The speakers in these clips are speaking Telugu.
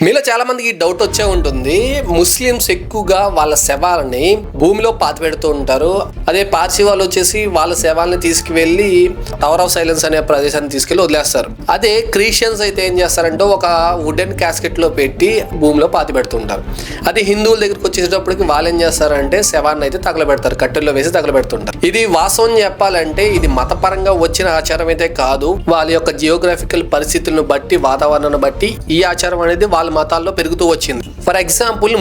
మీలో చాలా మందికి డౌట్ వచ్చే ఉంటుంది. ముస్లిమ్స్ ఎక్కువగా వాళ్ళ శవాలని భూమిలో పాతిపెడుతూ ఉంటారు. అదే పార్సీ వాళ్ళు వచ్చేసి వాళ్ళ శవాలని తీసుకువెళ్ళి టవర్ ఆఫ్ సైలెన్స్ అనే ప్రదేశాన్ని తీసుకెళ్లి వదిలేస్తారు. అదే క్రిస్టియన్స్ అయితే ఏం చేస్తారంటే ఒక వుడెన్ క్యాస్కెట్ లో పెట్టి భూమిలో పాతి పెడుతుంటారు. అది హిందువుల దగ్గరికి వచ్చేటప్పటికి వాళ్ళు ఏం చేస్తారంటే శవాన్ని అయితే తగలబెడతారు, కట్టెల్లో వేసి తగలబెడుతుంటారు. ఇది వాస్తవం చెప్పాలంటే ఇది మతపరంగా వచ్చిన ఆచారం అయితే కాదు. వాళ్ళ యొక్క జియోగ్రఫికల్ పరిస్థితులను బట్టి, వాతావరణాన్ని బట్టి ఈ ఆచారం అనేది వాళ్ళ మతాల్లో పెరుగుతూ వచ్చింది. ఫర్ ఎగ్జాంపుల్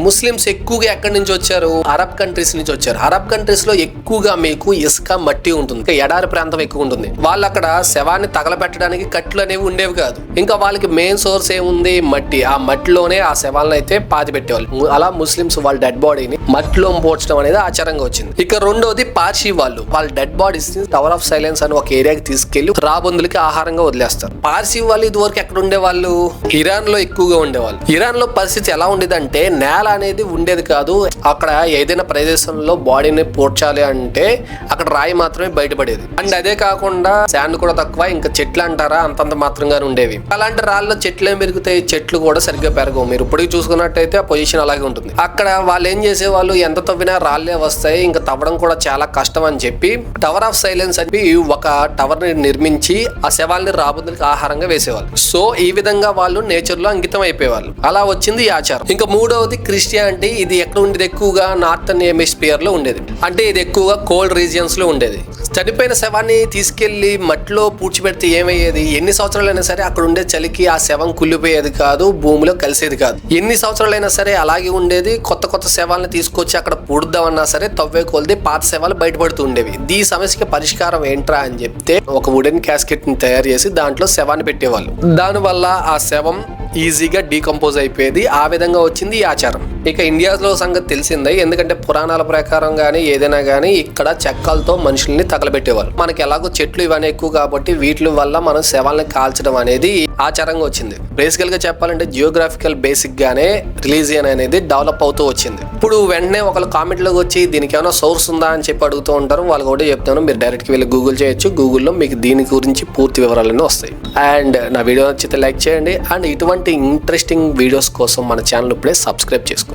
ముస్లిమ్స్ ఎక్కువగా ఎక్కడి నుంచి వచ్చారు? అరబ్ కంట్రీస్ నుంచి వచ్చారు. అరబ్ కంట్రీస్ లో ఎక్కువగా మీకు ఇసుక, మట్టి ఉంటుంది. ఎడారి ప్రాంతం ఎక్కువ ఉంటుంది. వాళ్ళు అక్కడ శవాన్ని తగలబెట్టడానికి కట్లు అనేవి ఉండేవి కాదు. ఇంకా వాళ్ళకి మెయిన్ సోర్స్ ఏముంది? మట్టి. ఆ మట్టిలోనే ఆ శవాలను అయితే పాతి పెట్టేవాళ్ళు. అలా ముస్లిమ్స్ వాళ్ళ డెడ్ బాడీని మట్టిలో పోడ్చడం అనేది ఆచారంగా వచ్చింది. ఇక రెండోది పార్సీ వాళ్ళు వాళ్ళ డెడ్ బాడీస్ ని టవర్ ఆఫ్ సైలెన్స్ అని ఒక ఏరియాకి తీసుకెళ్లి రాబందులకి ఆహారంగా వదిలేస్తారు. పార్సీ వాళ్ళు ఇదివరకు ఎక్కడ ఉండేవాళ్ళు? ఇరాన్ లో ఎక్కువగా ఉండేవాళ్ళు. ఇరాన్ లో పరిస్థితి ఎలా ఉండేదంటే నేల అనేది ఉండేది కాదు. అక్కడ ఏదైనా ప్రదేశంలో బాడీని పోడ్చాలి అంటే అక్కడ రాయి మాత్రమే బయటపడేది. అండ్ అదే కాకుండా శాండ్ కూడా తక్కువ. ఇంకా చెట్లు అంటారా అంతంత మాత్రంగానే ఉండేవి. అలాంటి రాళ్ళలో చెట్లు ఏం పెరుగుతాయి? చెట్లు కూడా సరిగ్గా పెరగవు. మీరు ఇప్పటికి చూసుకున్నట్టయితే ఆ పొజిషన్ అలాగే ఉంటుంది. అక్కడ వాళ్ళు ఏం చేసేవాళ్ళు? ఎంత తవ్వినా రాళ్ళే వస్తాయి, ఇంకా తవ్వడం కూడా చాలా కష్టం అని చెప్పి టవర్ ఆఫ్ సైలెన్స్ అని ఒక టవర్ ని నిర్మించి ఆ శవాల్ని రాబందులకి ఆహారంగా వేసేవాళ్ళు. సో ఈ విధంగా వాళ్ళు నేచర్ లో అంకితం అయిపోయేవాళ్ళు. అలా వచ్చింది ఈ ఆచారం. ఇంకా మూడవది క్రిస్టియానిటీ. ఇది ఎక్కడ ఉండేది? ఎక్కువగా నార్థన్ హెమిస్ఫియర్ లో ఉండేది. అంటే ఇది ఎక్కువగా కోల్డ్ రీజియన్స్ లో ఉండేది. చనిపోయిన శవాన్ని తీసుకెళ్లి మట్టిలో పూడ్చిపెడితే ఏమయ్యేది? ఎన్ని సంవత్సరాలైనా సరే అక్కడ ఉండే చలికి ఆ శవం కుళ్ళిపోయేది కాదు, భూమిలో కలిసేది కాదు. ఎన్ని సంవత్సరాలైనా సరే అలాగే ఉండేది. కొత్త కొత్త శవాలను తీసుకొచ్చి అక్కడ పూడుద్దామన్నా సరే తవ్వే కొలిది పాత శవాలు బయటపడుతూ ఉండేవి. ఈ సమస్యకి పరిష్కారం ఏంట్రా అని చెప్తే ఒక వుడెన్ క్యాస్కెట్ ని తయారు చేసి దాంట్లో శవాన్ని పెట్టేవాళ్ళు. దానివల్ల ఆ శవం ఈజీగా డీకంపోజ్ అయిపోయేది. ఆ విధంగా వచ్చింది ఈ ఆచారం. ఇక ఇండియాలో సంగతి తెలిసిందే. ఎందుకంటే పురాణాల ప్రకారం గానీ ఏదైనా గానీ ఇక్కడ చెక్కలతో మనుషుల్ని తగలబెట్టేవాళ్ళు. మనకి ఎలాగో చెట్లు ఇవన్నీ ఎక్కువ కాబట్టి వీటి వల్ల మనం శవాల్ని కాల్చడం అనేది ఆచారంగా వచ్చింది. బేసికల్ గా చెప్పాలంటే జియోగ్రాఫికల్ బేసిక్ గానే రిలీజియన్ అనేది డెవలప్ అవుతూ వచ్చింది. ఇప్పుడు వెంటనే ఒకళ్ళు కామెంట్ లోకి వచ్చి దీనికి ఏమైనా సోర్స్ ఉందా అని చెప్పి అడుగుతూ ఉంటారు. వాళ్ళు కూడా చెప్తాను, మీరు డైరెక్ట్ గా వెళ్ళి గూగుల్ చేయొచ్చు. గూగుల్లో మీకు దీని గురించి పూర్తి వివరాలన్నీ వస్తాయి. అండ్ నా వీడియో నచ్చితే లైక్ చేయండి. అండ్ ఇటువంటి ఇంట్రెస్టింగ్ వీడియోస్ కోసం మన ఛానల్ ఇప్పుడే సబ్స్క్రైబ్ చేసుకోండి.